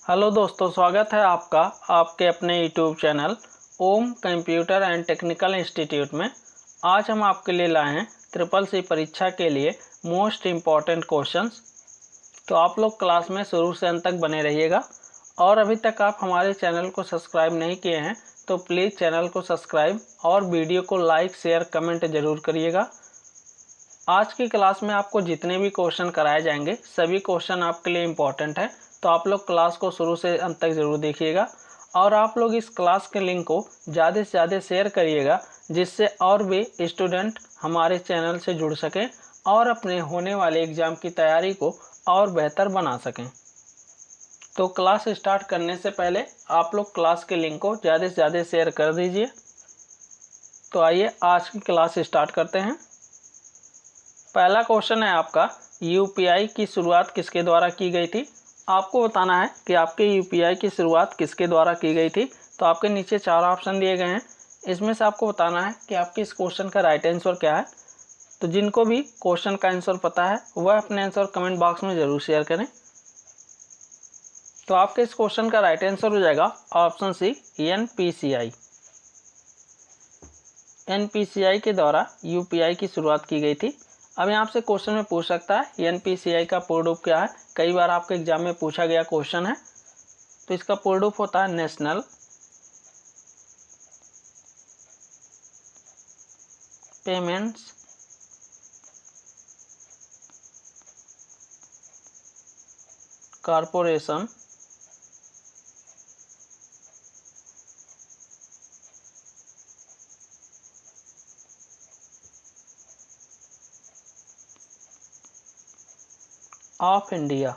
Hello दोस्तों, स्वागत है आपका आपके अपने YouTube channel Om computer and technical institute में। आज हम आपके लिए लाए हैं ट्रिपल सी परीक्षा के लिए मोस्ट इम्पॉर्टेंट क्वेश्चंस। तो आप लोग क्लास में शुरू से अंत तक बने रहिएगा। और अभी तक आप हमारे चैनल को सब्सक्राइब नहीं किए हैं तो प्लीज़ चैनल को सब्सक्राइब और वीडियो को लाइक शेयर कमेंट ज़रूर करिएगा। आज की क्लास में आपको जितने भी क्वेश्चन कराए जाएंगे सभी क्वेश्चन आपके लिए इम्पॉर्टेंट है, तो आप लोग क्लास को शुरू से अंत तक ज़रूर देखिएगा। और आप लोग इस क्लास के लिंक को ज़्यादा से ज़्यादा शेयर करिएगा, जिससे और भी स्टूडेंट हमारे चैनल से जुड़ सकें और अपने होने वाले एग्ज़ाम की तैयारी को और बेहतर बना सकें। तो क्लास स्टार्ट करने से पहले आप लोग क्लास के लिंक को ज़्यादा से ज़्यादा शेयर कर दीजिए। तो आइए आज की क्लास स्टार्ट करते हैं। पहला क्वेश्चन है आपका, यूपीआई की शुरुआत किसके द्वारा की गई थी। आपको बताना है कि आपके यूपीआई की शुरुआत किसके द्वारा की गई थी। तो आपके नीचे 4 ऑप्शन दिए गए हैं, इसमें से आपको बताना है कि आपके इस क्वेश्चन का राइट आंसर क्या है। तो जिनको भी क्वेश्चन का आंसर पता है वह अपने आंसर कमेंट बॉक्स में ज़रूर शेयर करें। तो आपके इस क्वेश्चन का राइट आंसर हो जाएगा ऑप्शन सी, एनपीसीआई। एनपीसीआई के द्वारा यूपीआई की शुरुआत की गई थी। अब यहाँ से क्वेश्चन में पूछ सकता है एनपीसीआई का पूर्ण रूप क्या है। कई बार आपके एग्जाम में पूछा गया क्वेश्चन है। तो इसका पूर्ण रूप होता है national payments corporation of India.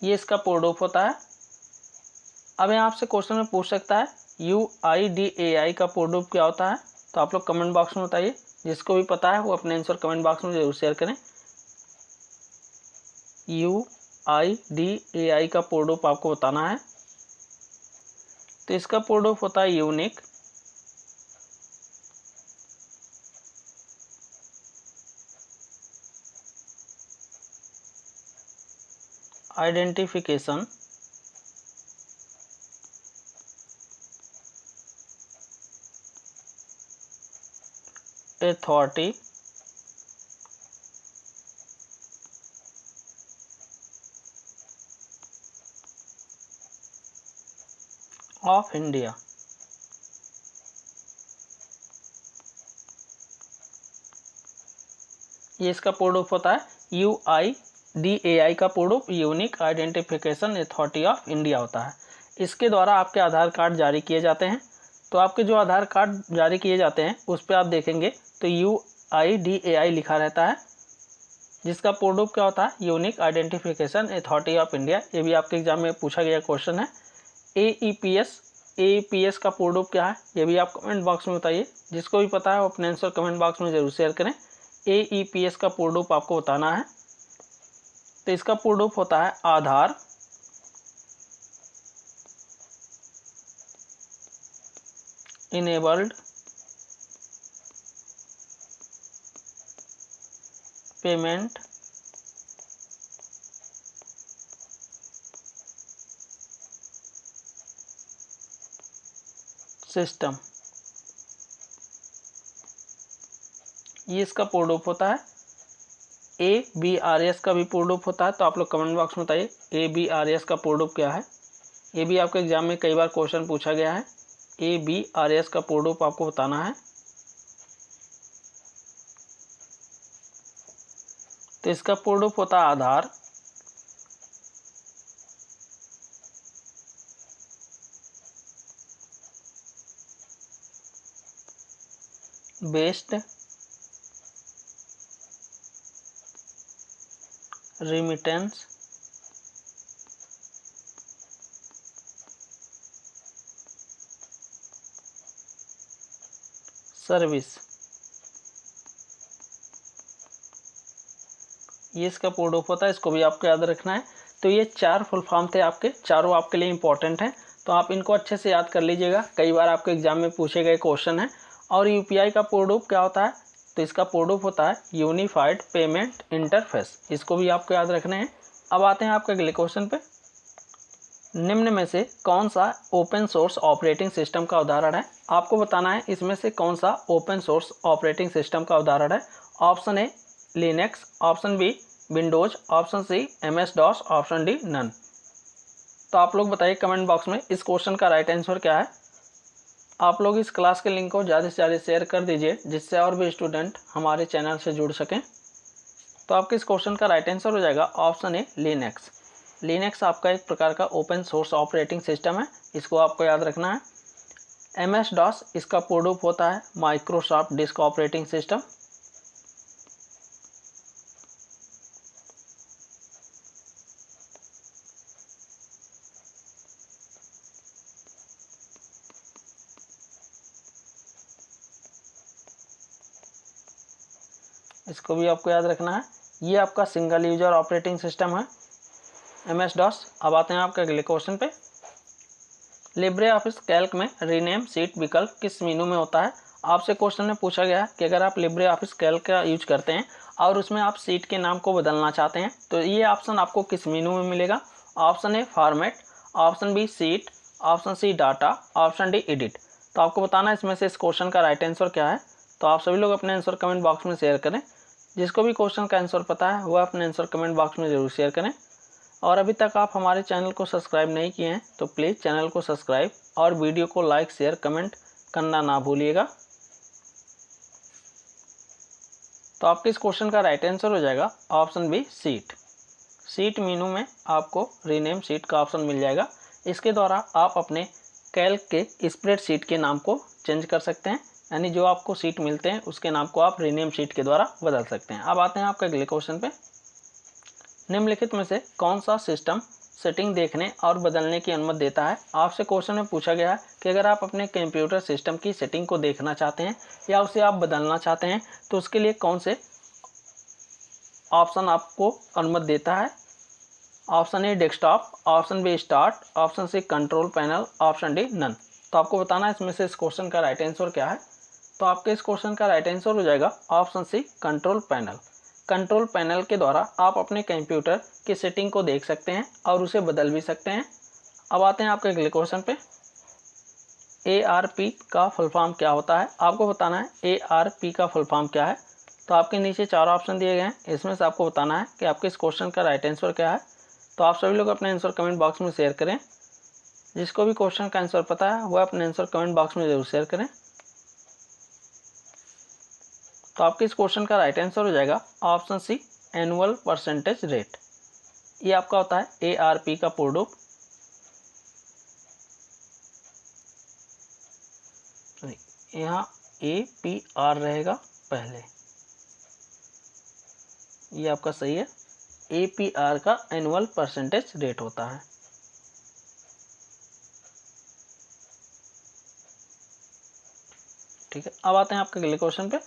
ये इसका पूर्ण रूप होता है। अब यहाँ आपसे क्वेश्चन में पूछ सकता है यूआईडीएआई का पूर्ण रूप क्या होता है। तो आप लोग कमेंट बॉक्स में बताइए, जिसको भी पता है वो अपने आंसर कमेंट बॉक्स में जरूर शेयर करें। यूआईडीएआई का पूर्ण रूप आपको बताना है। तो इसका पूर्ण रूप होता है unique identification authority of India. ये इसका पूर्ण रूप होता है यूआईडीएआई का पूर्ण रूप unique identification authority of India होता है। इसके द्वारा आपके आधार कार्ड जारी किए जाते हैं। तो आपके जो आधार कार्ड जारी किए जाते हैं उस पर आप देखेंगे तो यूआईडीएआई लिखा रहता है, जिसका पूर्ण रूप क्या होता है unique identification authority of India. ये भी आपके एग्जाम में पूछा गया क्वेश्चन है। एईपीएस का पूर्ण रूप क्या है ये भी आप कमेंट बॉक्स में बताइए, जिसको भी पता है वो अपने आंसर कमेंट बॉक्स में जरूर शेयर करें। एईपीएस का पूर्ण रूप आपको बताना है। तो इसका पूर्ण रूप होता है आधार इनेबल्ड पेमेंट सिस्टम। ये इसका पूर्ण रूप होता है। ABRS का भी पूर्ण रूप होता है। तो आप लोग कमेंट बॉक्स में बताइए ABRS का पूर्ण रूप क्या है। ये भी आपके एग्जाम में कई बार क्वेश्चन पूछा गया है। ABRS का पूर्ण रूप आपको बताना है। तो इसका पूर्ण रूप होता है आधार बेस्ड रेमिटेंस सर्विस। ये इसका पूर्ण रूप होता है। इसको भी आपको याद रखना है। तो ये 4 फुल फॉर्म थे, आपके चारों आपके लिए इंपॉर्टेंट हैं। तो आप इनको अच्छे से याद कर लीजिएगा, कई बार आपके एग्जाम में पूछे गए क्वेश्चन हैं। और यूपीआई का पूर्ण रूप क्या होता है तो इसका प्रोडक्ट होता है यूनिफाइड पेमेंट इंटरफेस। इसको भी आपको याद रखना है। अब आते हैं आपके अगले क्वेश्चन पे। निम्न में से कौन सा ओपन सोर्स ऑपरेटिंग सिस्टम का उदाहरण है? आपको बताना है इसमें से कौन सा ओपन सोर्स ऑपरेटिंग सिस्टम का उदाहरण है। Option A Linux, option B Windows, option C MS DOS, option D none. तो आप लोग बताइए कमेंट बॉक्स में इस क्वेश्चन का राइट आंसर क्या है। आप लोग इस क्लास के लिंक को ज़्यादा से ज़्यादा शेयर कर दीजिए जिससे और भी स्टूडेंट हमारे चैनल से जुड़ सकें। तो आपके इस क्वेश्चन का राइट आंसर हो जाएगा ऑप्शन ए लिनक्स। लिनक्स आपका एक प्रकार का ओपन सोर्स ऑपरेटिंग सिस्टम है, इसको आपको याद रखना है। MS DOS इसका प्रोडक्ट होता है माइक्रोसॉफ्ट डिस्क ऑपरेटिंग सिस्टम। इसको भी आपको याद रखना है। ये आपका सिंगल यूजर ऑपरेटिंग सिस्टम है MS DOS। अब आते हैं आपके अगले क्वेश्चन पे। लिब्रे ऑफिस कैल्क में रीनेम सीट विकल्प किस मेनू में होता है? आपसे क्वेश्चन में पूछा गया है कि अगर आप लिब्रे ऑफिस कैल्क का यूज करते हैं और उसमें आप सीट के नाम को बदलना चाहते हैं तो ये ऑप्शन आपको किस मेनू में मिलेगा? Option A format, option B sheet, option C data, option D edit. तो आपको बताना है इसमें से इस क्वेश्चन का राइट आंसर क्या है। तो आप सभी लोग अपने आंसर कमेंट बॉक्स में शेयर करें। जिसको भी क्वेश्चन का आंसर पता है वह अपने आंसर कमेंट बॉक्स में ज़रूर शेयर करें। और अभी तक आप हमारे चैनल को सब्सक्राइब नहीं किए हैं तो प्लीज़ चैनल को सब्सक्राइब और वीडियो को लाइक शेयर कमेंट करना ना भूलिएगा। तो आपके इस क्वेश्चन का राइट आंसर हो जाएगा option B sheet. Sheet menu में आपको रीनेम सीट का ऑप्शन मिल जाएगा। इसके द्वारा आप अपने कैल्क के स्प्रेडशीट के नाम को चेंज कर सकते हैं, यानी जो आपको सीट मिलते हैं उसके नाम को आप रीनेम सीट के द्वारा बदल सकते हैं। अब आते हैं आपके अगले क्वेश्चन पे। निम्नलिखित में से कौन सा सिस्टम सेटिंग देखने और बदलने की अनुमति देता है? आपसे क्वेश्चन में पूछा गया है कि अगर आप अपने कंप्यूटर सिस्टम की सेटिंग को देखना चाहते हैं या उसे आप बदलना चाहते हैं तो उसके लिए कौन से ऑप्शन आपको अनुमति देता है। Option A desktop, option B start, option C control panel, option D none. तो आपको बताना है इसमें से इस क्वेश्चन का राइट आंसर क्या है। तो आपके इस क्वेश्चन का राइट आंसर हो जाएगा option C control panel. Control panel के द्वारा आप अपने कंप्यूटर की सेटिंग को देख सकते हैं और उसे बदल भी सकते हैं। अब आते हैं आपके अगले क्वेश्चन पे। ARP का फुल फॉर्म क्या होता है? आपको बताना है ARP का फुल फॉर्म क्या है। तो आपके नीचे 4 ऑप्शन दिए गए हैं, इसमें से आपको बताना है कि आपके इस क्वेश्चन का राइट आंसर क्या है। तो आप सभी लोग अपने आंसर कमेंट बॉक्स में शेयर करें। जिसको भी क्वेश्चन का आंसर पता है वह अपने आंसर कमेंट बॉक्स में जरूर शेयर करें। तो आपके इस क्वेश्चन का राइट आंसर हो जाएगा option C annual percentage rate. ये आपका होता है ARP का प्रोडक्ट। यहाँ APR रहेगा पहले, ये आपका सही है। APR का एनुअल परसेंटेज रेट होता है। ठीक है, अब आते हैं आपके अगले क्वेश्चन पे।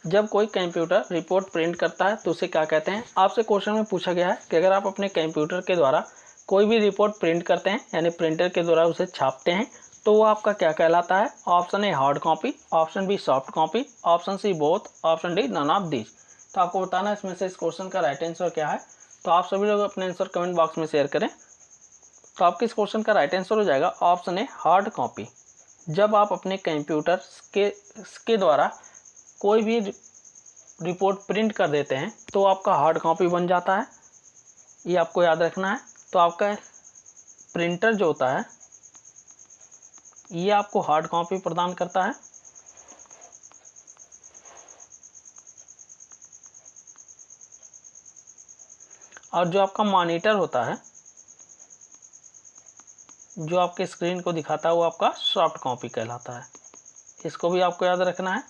जब कोई कंप्यूटर रिपोर्ट प्रिंट करता है तो उसे क्या कहते हैं? आपसे क्वेश्चन में पूछा गया है कि अगर आप अपने कंप्यूटर के द्वारा कोई भी रिपोर्ट प्रिंट करते हैं यानी प्रिंटर के द्वारा उसे छापते हैं तो वो आपका क्या कहलाता है। Option A hard copy, option B soft copy, option C both, option D none of this. तो आपको बताना है इसमें से इस क्वेश्चन का राइट आंसर क्या है। तो आप सभी लोग अपने आंसर कमेंट बॉक्स में शेयर करें। तो आपके इस क्वेश्चन का राइट आंसर हो जाएगा ऑप्शन ए हार्ड कॉपी। जब आप अपने कंप्यूटर के द्वारा कोई भी रिपोर्ट प्रिंट कर देते हैं तो आपका हार्ड कॉपी बन जाता है, ये आपको याद रखना है। तो आपका प्रिंटर जो होता है ये आपको हार्ड कॉपी प्रदान करता है। और जो आपका मॉनिटर होता है जो आपके स्क्रीन को दिखाता है वो आपका सॉफ्ट कॉपी कहलाता है। इसको भी आपको याद रखना है।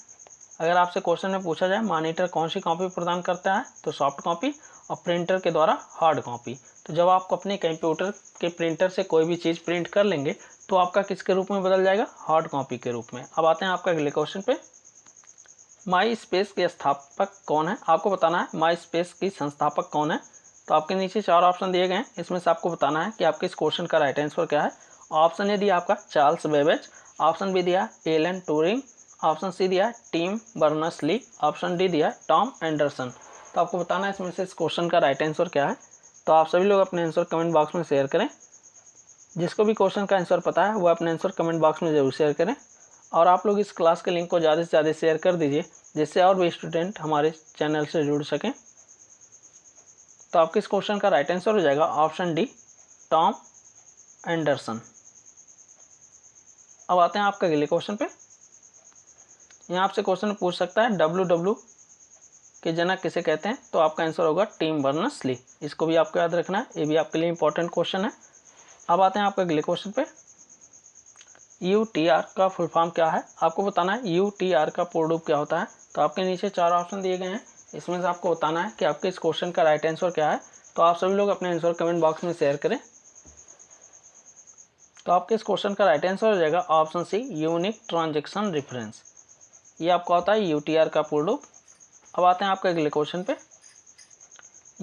अगर आपसे क्वेश्चन में पूछा जाए मॉनिटर कौन सी कॉपी प्रदान करता है तो सॉफ्ट कॉपी, और प्रिंटर के द्वारा हार्ड कॉपी। तो जब आप अपने कंप्यूटर के प्रिंटर से कोई भी चीज़ प्रिंट कर लेंगे तो आपका किसके रूप में बदल जाएगा? हार्ड कॉपी के रूप में। अब आते हैं आपका अगले क्वेश्चन पे। माई स्पेस के स्थापक कौन है? आपको बताना है माई स्पेस की संस्थापक कौन है। तो आपके नीचे 4 ऑप्शन दिए गए हैं, इसमें से आपको बताना है कि आपके इस क्वेश्चन का राइट आंसर क्या है। ऑप्शन ए दिया आपका चार्ल्स बेबेज, ऑप्शन बी दिया एलन ट्यूरिंग, ऑप्शन सी दिया टिम बर्नर्स-ली, ऑप्शन डी दिया टॉम एंडरसन। तो आपको बताना है इसमें से इस क्वेश्चन का राइट आंसर क्या है। तो आप सभी लोग अपने आंसर कमेंट बॉक्स में शेयर करें। जिसको भी क्वेश्चन का आंसर पता है वो अपने आंसर कमेंट बॉक्स में ज़रूर शेयर करें। और आप लोग इस क्लास के लिंक को ज़्यादा से ज़्यादा शेयर कर दीजिए, जिससे और भी स्टूडेंट हमारे चैनल से जुड़ सकें। तो आपके इस क्वेश्चन का राइट आंसर हो जाएगा ऑप्शन डी टॉम एंडरसन। अब आते हैं आपके अगले क्वेश्चन पे। यहाँ आपसे क्वेश्चन पूछ सकता है WW के जनक किसे कहते हैं। तो आपका आंसर होगा टिम बर्नर्स-ली। इसको भी आपको याद रखना है, ये भी आपके लिए इंपॉर्टेंट क्वेश्चन है। अब आते हैं आपके अगले क्वेश्चन पे। UTR का फुल फॉर्म क्या है, आपको बताना है। UTR का पूर्ण रूप क्या होता है। तो आपके नीचे 4 ऑप्शन दिए गए हैं, इसमें से आपको बताना है कि आपके इस क्वेश्चन का राइट आंसर क्या है। तो आप सभी लोग अपने आंसर कमेंट बॉक्स में शेयर करें। तो आपके इस क्वेश्चन का राइट आंसर हो जाएगा option C unique transaction reference. ये आपका होता है UTR का पूर्ण रूप। अब आते हैं आपके अगले क्वेश्चन पे।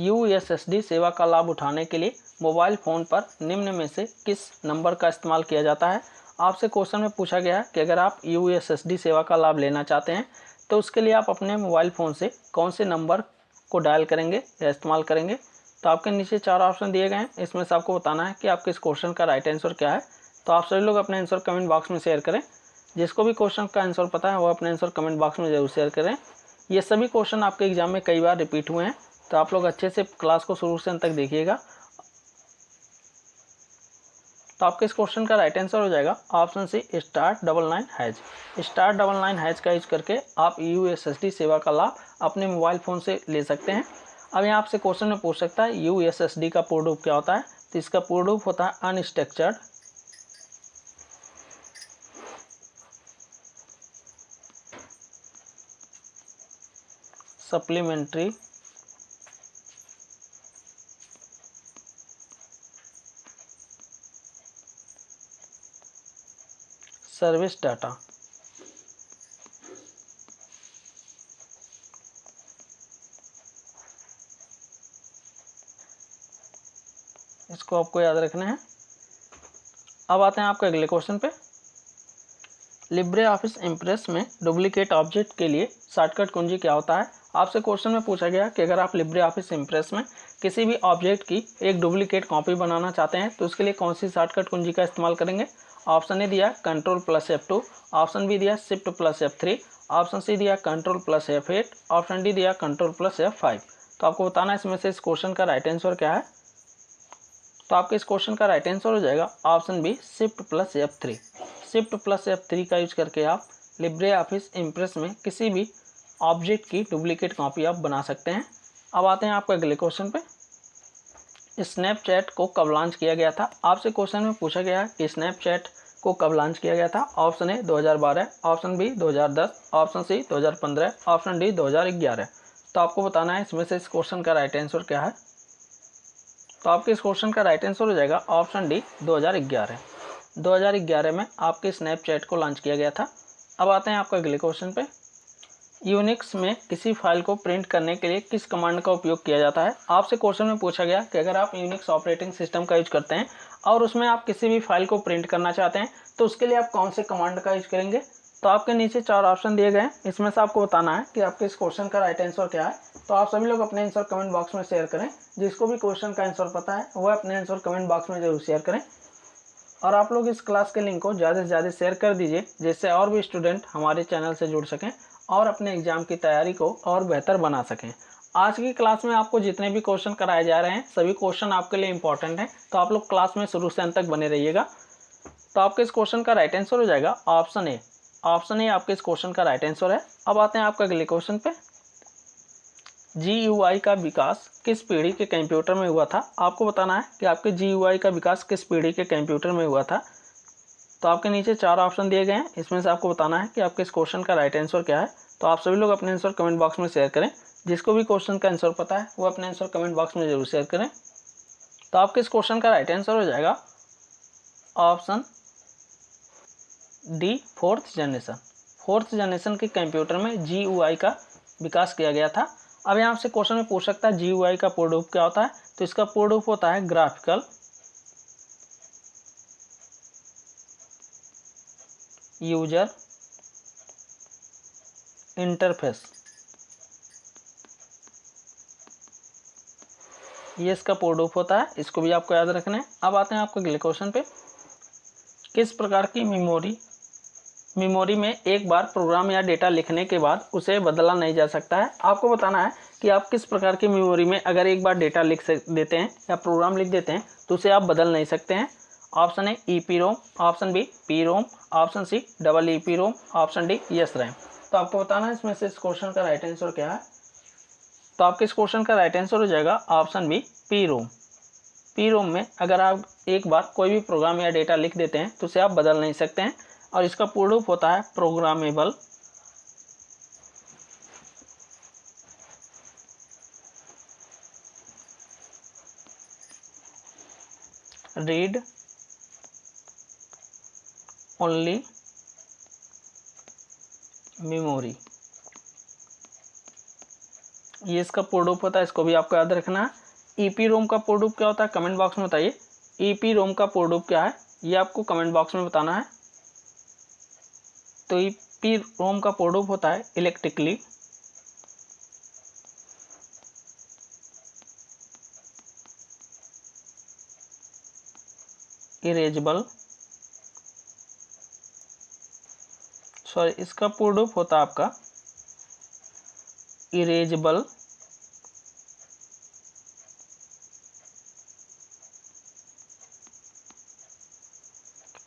USSD सेवा का लाभ उठाने के लिए मोबाइल फ़ोन पर निम्न में से किस नंबर का इस्तेमाल किया जाता है। आपसे क्वेश्चन में पूछा गया है कि अगर आप USSD सेवा का लाभ लेना चाहते हैं तो उसके लिए आप अपने मोबाइल फ़ोन से कौन से नंबर को डायल करेंगे या इस्तेमाल करेंगे। तो आपके नीचे 4 ऑप्शन दिए गए हैं, इसमें से आपको बताना है कि आपके इस क्वेश्चन का राइट आंसर क्या है। तो आप सभी लोग अपने आंसर कमेंट बॉक्स में शेयर करें। जिसको भी क्वेश्चन का आंसर पता है वो अपने आंसर कमेंट बॉक्स में ज़रूर शेयर करें। ये सभी क्वेश्चन आपके एग्जाम में कई बार रिपीट हुए हैं, तो आप लोग अच्छे से क्लास को शुरू से अंत तक देखिएगा। तो आपके इस क्वेश्चन का राइट आंसर हो जाएगा ऑप्शन सी *99#। *99# का यूज करके आप USSD सेवा का लाभ अपने मोबाइल फ़ोन से ले सकते हैं। अब यहाँ आपसे क्वेश्चन में पूछ सकता है USSD का पूर्ण रूप क्या होता है। तो इसका पूर्ण रूप होता है अनस्ट्रक्चर्ड सप्लीमेंट्री सर्विस डाटा। इसको आपको याद रखना है। अब आते हैं आपके अगले क्वेश्चन पे। लिब्रे ऑफिस इम्प्रेस में डुप्लीकेट ऑब्जेक्ट के लिए शॉर्टकट कुंजी क्या होता है। आपसे क्वेश्चन में पूछा गया कि अगर आप लिब्रे ऑफिस इम्प्रेस में किसी भी ऑब्जेक्ट की एक डुप्लीकेट कॉपी बनाना चाहते हैं तो उसके लिए कौन सी शॉर्टकट कुंजी का इस्तेमाल करेंगे। ऑप्शन ए दिया Ctrl+F2, ऑप्शन बी दिया Shift+F3, ऑप्शन सी दिया Ctrl+F8, ऑप्शन डी दिया Ctrl+F5। तो आपको बताना है इसमें से इस क्वेश्चन का राइट आंसर क्या है। तो आपके इस क्वेश्चन का राइट आंसर हो जाएगा ऑप्शन बी Shift+F3। Shift+F3 का यूज करके आप लिब्रे ऑफिस इम्प्रेस में किसी भी ऑब्जेक्ट की डुप्लीकेट कॉपी आप बना सकते हैं। अब आते हैं आपके अगले क्वेश्चन पे। स्नैपचैट को कब लॉन्च किया गया था। आपसे क्वेश्चन में पूछा गया है कि स्नैपचैट को कब लॉन्च किया गया था। Option A 2012, option B 2010, option C 2015, option D 2011। तो आपको बताना है इसमें से इस क्वेश्चन का राइट आंसर क्या है। तो आपके इस क्वेश्चन का राइट आंसर हो जाएगा ऑप्शन डी 2011। 2011 में आपके स्नैपचैट को लॉन्च किया गया था। अब आते हैं आपके अगले क्वेश्चन पे। यूनिक्स में किसी फाइल को प्रिंट करने के लिए किस कमांड का उपयोग किया जाता है। आपसे क्वेश्चन में पूछा गया कि अगर आप यूनिक्स ऑपरेटिंग सिस्टम का यूज करते हैं और उसमें आप किसी भी फाइल को प्रिंट करना चाहते हैं तो उसके लिए आप कौन से कमांड का यूज करेंगे। तो आपके नीचे 4 ऑप्शन दिए गए हैं, इसमें से आपको बताना है कि आपके इस क्वेश्चन का राइट आंसर क्या है। तो आप सभी लोग अपने आंसर कमेंट बॉक्स में शेयर करें। जिसको भी क्वेश्चन का आंसर पता है वह अपने आंसर कमेंट बॉक्स में जरूर शेयर करें। और आप लोग इस क्लास के लिंक को ज़्यादा से ज़्यादा शेयर कर दीजिए, जिससे और भी स्टूडेंट हमारे चैनल से जुड़ सकें और अपने एग्जाम की तैयारी को और बेहतर बना सकें। आज की क्लास में आपको जितने भी क्वेश्चन कराए जा रहे हैं सभी क्वेश्चन आपके लिए इंपॉर्टेंट हैं, तो आप लोग क्लास में शुरू से अंत तक बने रहिएगा। तो आपके इस क्वेश्चन का राइट आंसर हो जाएगा ऑप्शन ए। ऑप्शन ए आपके इस क्वेश्चन का राइट आंसर है। अब आते हैं आपके अगले क्वेश्चन पे। GUI का विकास किस पीढ़ी के कंप्यूटर में हुआ था। आपको बताना है कि आपके GUI का विकास किस पीढ़ी के कंप्यूटर में हुआ था। तो आपके नीचे 4 ऑप्शन दिए गए हैं, इसमें से आपको बताना है कि आपके इस क्वेश्चन का राइट आंसर क्या है। तो आप सभी लोग अपने आंसर कमेंट बॉक्स में शेयर करें। जिसको भी क्वेश्चन का आंसर पता है वो अपने आंसर कमेंट बॉक्स में जरूर शेयर करें। तो आपके इस क्वेश्चन का राइट आंसर हो जाएगा option D 4th generation. 4th generation के कंप्यूटर में GUI का विकास किया गया था। अब यहाँ से क्वेश्चन में पूछ सकता है GUI का पूर्ण रूप क्या होता है। तो इसका पूर्ण रूप होता है ग्राफिकल यूजर इंटरफेस, ये इसका प्रोडक्ट होता है, इसको भी आपको याद रखना है। अब आते हैं आपके अगले क्वेश्चन पे, किस प्रकार की मेमोरी में एक बार प्रोग्राम या डेटा लिखने के बाद उसे बदला नहीं जा सकता है। आपको बताना है कि आप किस प्रकार की मेमोरी में अगर एक बार डेटा लिख देते हैं या प्रोग्राम लिख देते हैं तो उसे आप बदल नहीं सकते हैं। Option A EPROM, option B PROM, option C double EPROM, option D SRAM। तो आपको बताना है इसमें से इस क्वेश्चन का राइट आंसर क्या है। तो आपके इस क्वेश्चन का राइट आंसर हो जाएगा ऑप्शन बी PROM। PROM में अगर आप एक बार कोई भी प्रोग्राम या डेटा लिख देते हैं तो उसे आप बदल नहीं सकते हैं और इसका पूर्ण रूप होता है प्रोग्रामेबल रीड ओनली मेमोरी, ये इसका पूर्ण रूप होता है, इसको भी आपको याद रखना है। EPROM का पूर्ण रूप क्या होता है कमेंट बॉक्स में बताइए। EPROM का पूर्ण रूप क्या है ये आपको कमेंट बॉक्स में बताना है। तो EPROM का पूर्ण रूप होता है इलेक्ट्रिकली इरेजेबल, सॉरी इसका पूर्ण रूप होता है आपका erasable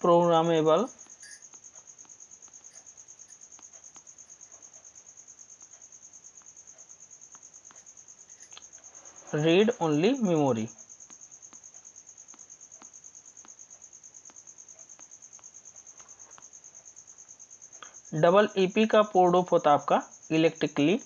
programmable read only memory. Double EP का पूर्ण रूप होता है आपका electrically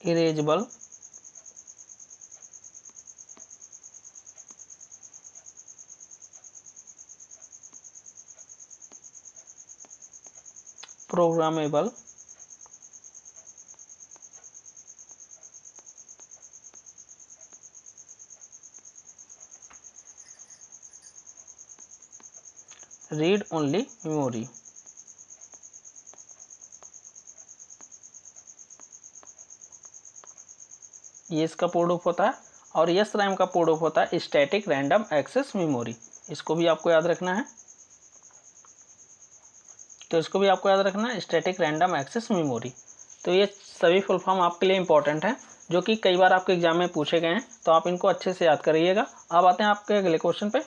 erasable programmable read only memory. ये इसका पूर्ण रूप होता है और SRAM का पूर्ण रूप होता है स्टैटिक रैंडम एक्सेस मेमोरी, इसको भी आपको याद रखना है। तो इसको भी आपको याद रखना है स्टैटिक रैंडम एक्सेस मेमोरी। तो ये सभी फुल फॉर्म आपके लिए इंपॉर्टेंट है जो कि कई बार आपके एग्जाम में पूछे गए हैं, तो आप इनको अच्छे से याद करिएगा। अब आते हैं आपके अगले क्वेश्चन पे,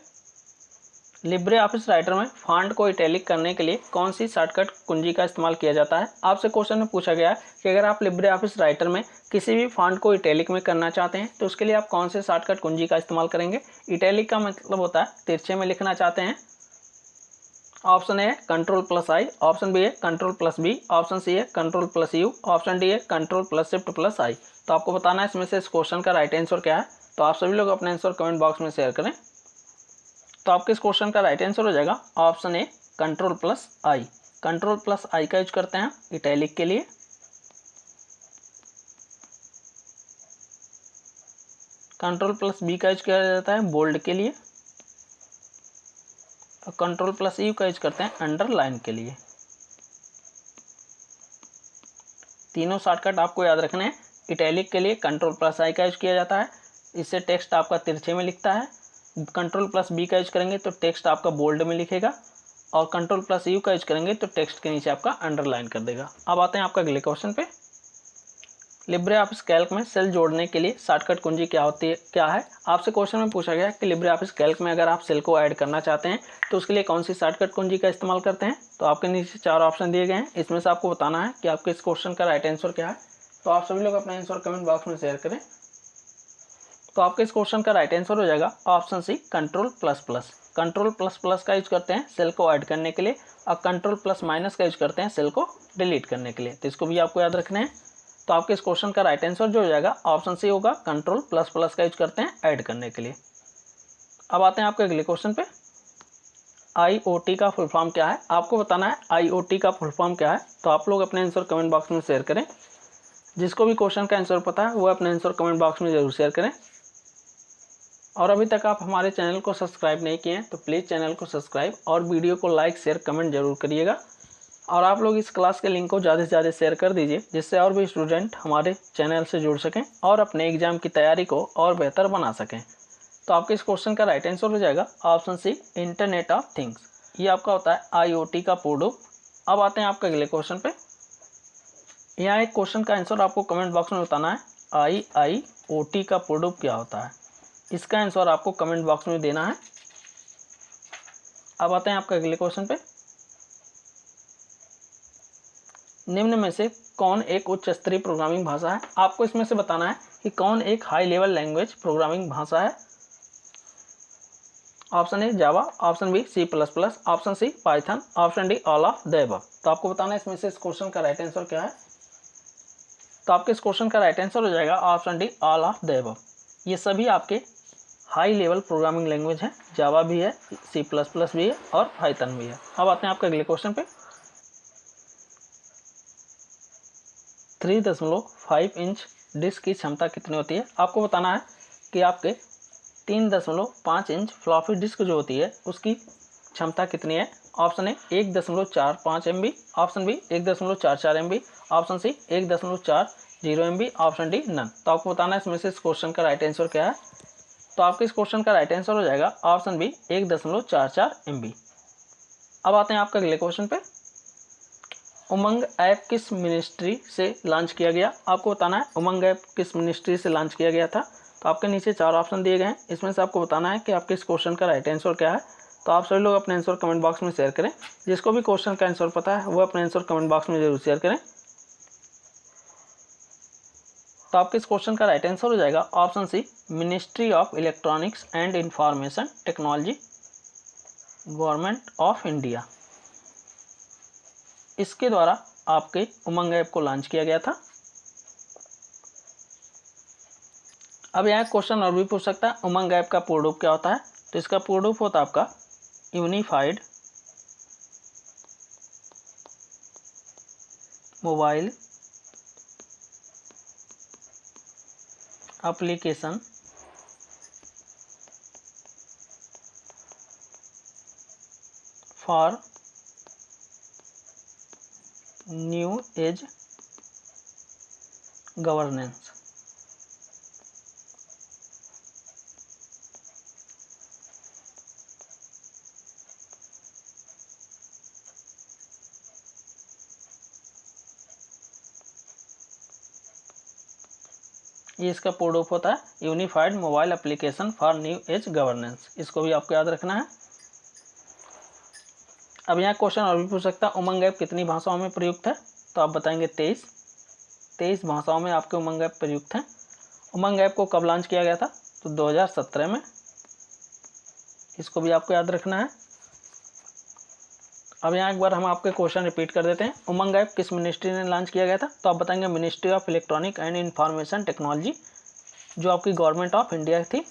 लिब्रे ऑफिस राइटर में फॉन्ट को इटैलिक करने के लिए कौन सी शॉर्टकट कुंजी का इस्तेमाल किया जाता है। आपसे क्वेश्चन में पूछा गया है कि अगर आप लिब्रे ऑफिस राइटर में किसी भी फॉन्ट को इटैलिक में करना चाहते हैं तो उसके लिए आप कौन से शॉर्टकट कुंजी का इस्तेमाल करेंगे। इटैलिक का मतलब होता है तिरछे में लिखना चाहते हैं। ऑप्शन ए Ctrl+I, ऑप्शन बी है Ctrl+B, ऑप्शन सी है Ctrl+U, ऑप्शन डी है Ctrl+Shift+I। तो आपको बताना है इसमें से इस क्वेश्चन का राइट आंसर क्या है। तो आप सभी लोग अपने आंसर कमेंट बॉक्स में शेयर करें। तो आपके इस क्वेश्चन का राइट आंसर हो जाएगा ऑप्शन ए Ctrl+I। Ctrl+I का यूज करते हैं इटैलिक के लिए। Ctrl+B का यूज किया जाता है बोल्ड के लिए और Ctrl+U का यूज करते हैं अंडरलाइन के लिए। तीनों शॉर्टकट आपको याद रखने हैं। इटैलिक के लिए Ctrl+I का यूज किया जाता है, इससे टेक्स्ट आपका तिरछे में लिखता है। Ctrl+B का यूज करेंगे तो टेक्स्ट आपका बोल्ड में लिखेगा और Ctrl+U का यूज करेंगे तो टेक्स्ट के नीचे आपका अंडरलाइन कर देगा। अब आते हैं आपका अगले क्वेश्चन पे, लिब्रे ऑफिस कैल्क में सेल जोड़ने के लिए शॉर्टकट कुंजी क्या है। आपसे क्वेश्चन में पूछा गया कि लिब्रे ऑफिस कैल्क में अगर आप सेल को ऐड करना चाहते हैं तो उसके लिए कौन सी शॉर्टकट कुंजी का इस्तेमाल करते हैं। तो आपके नीचे 4 ऑप्शन दिए गए हैं, इसमें से आपको बताना है कि आपके इस क्वेश्चन का राइट आंसर क्या है। तो आप सभी लोग अपना आंसर कमेंट बॉक्स में शेयर करें। तो आपके इस क्वेश्चन का राइट आंसर हो जाएगा ऑप्शन सी Ctrl++। Ctrl++ का यूज करते हैं सेल को ऐड करने के लिए और Ctrl+- का यूज करते हैं सेल को डिलीट करने के लिए। तो इसको भी आपको याद रखना है। तो आपके इस क्वेश्चन का राइट आंसर जो हो जाएगा ऑप्शन सी होगा, Ctrl++ का यूज करते हैं ऐड करने के लिए। अब आते हैं आपके अगले क्वेश्चन पे, IoT का फुल फॉर्म क्या है, आपको बताना है IoT का फुल फॉर्म क्या है। तो आप लोग अपने आंसर कमेंट बॉक्स में शेयर करें। जिसको भी क्वेश्चन का आंसर पता है वो अपने आंसर कमेंट बॉक्स में ज़रूर शेयर करें। और अभी तक आप हमारे चैनल को सब्सक्राइब नहीं किए हैं तो प्लीज़ चैनल को सब्सक्राइब और वीडियो को लाइक शेयर कमेंट जरूर करिएगा। और आप लोग इस क्लास के लिंक को ज़्यादा से ज़्यादा शेयर कर दीजिए, जिससे और भी स्टूडेंट हमारे चैनल से जुड़ सकें और अपने एग्जाम की तैयारी को और बेहतर बना सकें। तो आपके इस क्वेश्चन का राइट आंसर हो जाएगा option C, internet of things. ये आपका होता है IoT का पूर्ण रूप। अब आते हैं आपके अगले क्वेश्चन पे। यहाँ एक क्वेश्चन का आंसर आपको कमेंट बॉक्स में बताना है, IIoT का पूर्ण रूप क्या होता है। इसका आंसर आपको कमेंट बॉक्स में देना है। अब आते हैं आपके अगले क्वेश्चन पे। निम्न में से कौन एक उच्च स्तरीय प्रोग्रामिंग भाषा है। आपको इसमें से बताना है कि कौन एक हाई लेवल लैंग्वेज प्रोग्रामिंग भाषा है। Option A Java, option B C++, option C Python, option D all of the above. तो आपको बताना है इसमें से इस क्वेश्चन का राइट आंसर क्या है। तो आपके इस क्वेश्चन का राइट आंसर हो जाएगा option D all of the above. ये सभी आपके हाई लेवल प्रोग्रामिंग लैंग्वेज है। जावा भी है, C++ भी है और पाइथन भी है। अब आते हैं आपके अगले क्वेश्चन पे। 3.5 इंच डिस्क की क्षमता कितनी होती है। आपको बताना है कि आपके 3.5 इंच फ्लॉपी डिस्क जो होती है उसकी क्षमता कितनी है। Option A 1.45 MB, option B 1.44 MB, option C 1.40 MB, option D none. तो आपको बताना है इसमें से इस क्वेश्चन का राइट आंसर क्या है। तो आपके इस क्वेश्चन का राइट आंसर हो जाएगा ऑप्शन बी 1.44 MB। अब आते हैं आपके अगले क्वेश्चन पे। उमंग ऐप किस मिनिस्ट्री से लॉन्च किया गया। आपको बताना है उमंग ऐप किस मिनिस्ट्री से लॉन्च किया गया था। तो आपके नीचे 4 ऑप्शन दिए गए हैं, इसमें से आपको बताना है कि आपके इस क्वेश्चन का राइट आंसर क्या है। तो आप सभी लोग अपने आंसर कमेंट बॉक्स में शेयर करें। जिसको भी क्वेश्चन का आंसर पता है वो अपने आंसर कमेंट बॉक्स में जरूर शेयर करें। तो आपके इस क्वेश्चन का राइट आंसर हो जाएगा option C, ministry of electronics and information technology, government of India. इसके द्वारा आपके उमंग ऐप को लॉन्च किया गया था। अब यहाँ क्वेश्चन और भी पूछ सकता है, उमंग ऐप का पूर्ण रूप क्या होता है। तो इसका पूर्ण रूप होता है आपका unified mobile application for new age governance. ये इसका पूर्ण रूप होता है unified mobile application for new age governance. इसको भी आपको याद रखना है। अब यहाँ क्वेश्चन और भी पूछ सकता है, उमंग ऐप कितनी भाषाओं में प्रयुक्त है। तो आप बताएंगे 23 भाषाओं में आपके उमंग ऐप प्रयुक्त हैं। उमंग ऐप को कब लॉन्च किया गया था। तो 2017 में। इसको भी आपको याद रखना है। अब यहाँ एक बार हम आपके क्वेश्चन रिपीट कर देते हैं। उमंग ऐप किस मिनिस्ट्री ने लॉन्च किया गया था। तो आप बताएंगे ministry of electronic and information technology, जो आपकी गवर्नमेंट ऑफ इंडिया थी।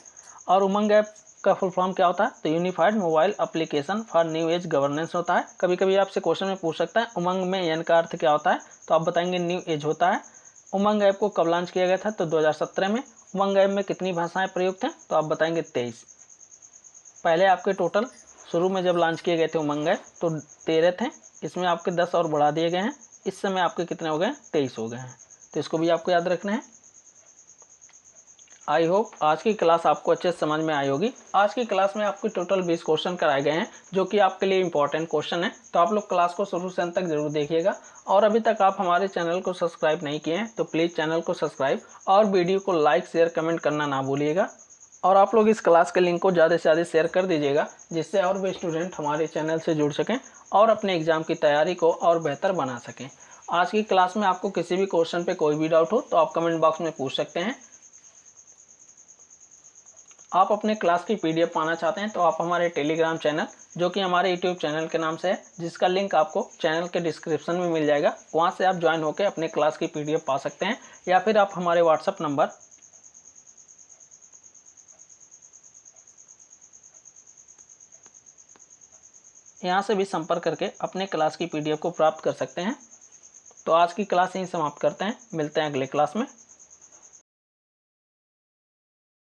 और उमंग ऐप का फुल फॉर्म क्या होता है। तो unified mobile application for new age governance होता है। कभी कभी आपसे क्वेश्चन में पूछ सकता है उमंग में एन का अर्थ क्या होता है। तो आप बताएंगे न्यू एज होता है। उमंग ऐप को कब लॉन्च किया गया था। तो 2017 में। उमंग ऐप में कितनी भाषाएं प्रयुक्त हैं। तो आप बताएंगे 23। पहले आपके टोटल शुरू में जब लॉन्च किए गए थे उमंग ऐप तो 13 थे, इसमें आपके 10 और बढ़ा दिए गए हैं। इस समय आपके कितने हो गए, 23 हो गए हैं। तो इसको भी आपको याद रखना है। आई होप आज की क्लास आपको अच्छे से समझ में आई होगी। आज की क्लास में आपके टोटल 20 क्वेश्चन कराए गए हैं, जो कि आपके लिए इंपॉर्टेंट क्वेश्चन है। तो आप लोग क्लास को शुरू से अंत तक जरूर देखिएगा। और अभी तक आप हमारे चैनल को सब्सक्राइब नहीं किए हैं तो प्लीज़ चैनल को सब्सक्राइब और वीडियो को लाइक शेयर कमेंट करना ना भूलिएगा। और आप लोग इस क्लास के लिंक को ज़्यादा से ज़्यादा शेयर कर दीजिएगा, जिससे और भी स्टूडेंट हमारे चैनल से जुड़ सकें और अपने एग्ज़ाम की तैयारी को और बेहतर बना सकें। आज की क्लास में आपको किसी भी क्वेश्चन पे कोई भी डाउट हो तो आप कमेंट बॉक्स में पूछ सकते हैं। आप अपने क्लास की PDF पाना चाहते हैं तो आप हमारे टेलीग्राम चैनल, जो कि हमारे यूट्यूब चैनल के नाम से है, जिसका लिंक आपको चैनल के डिस्क्रिप्शन में मिल जाएगा, वहाँ से आप ज्वाइन होकर अपने क्लास की PDF पा सकते हैं। या फिर आप हमारे व्हाट्सएप नंबर यहाँ से भी संपर्क करके अपने क्लास की PDF को प्राप्त कर सकते हैं। तो आज की क्लास यहीं समाप्त करते हैं, मिलते हैं अगले क्लास में।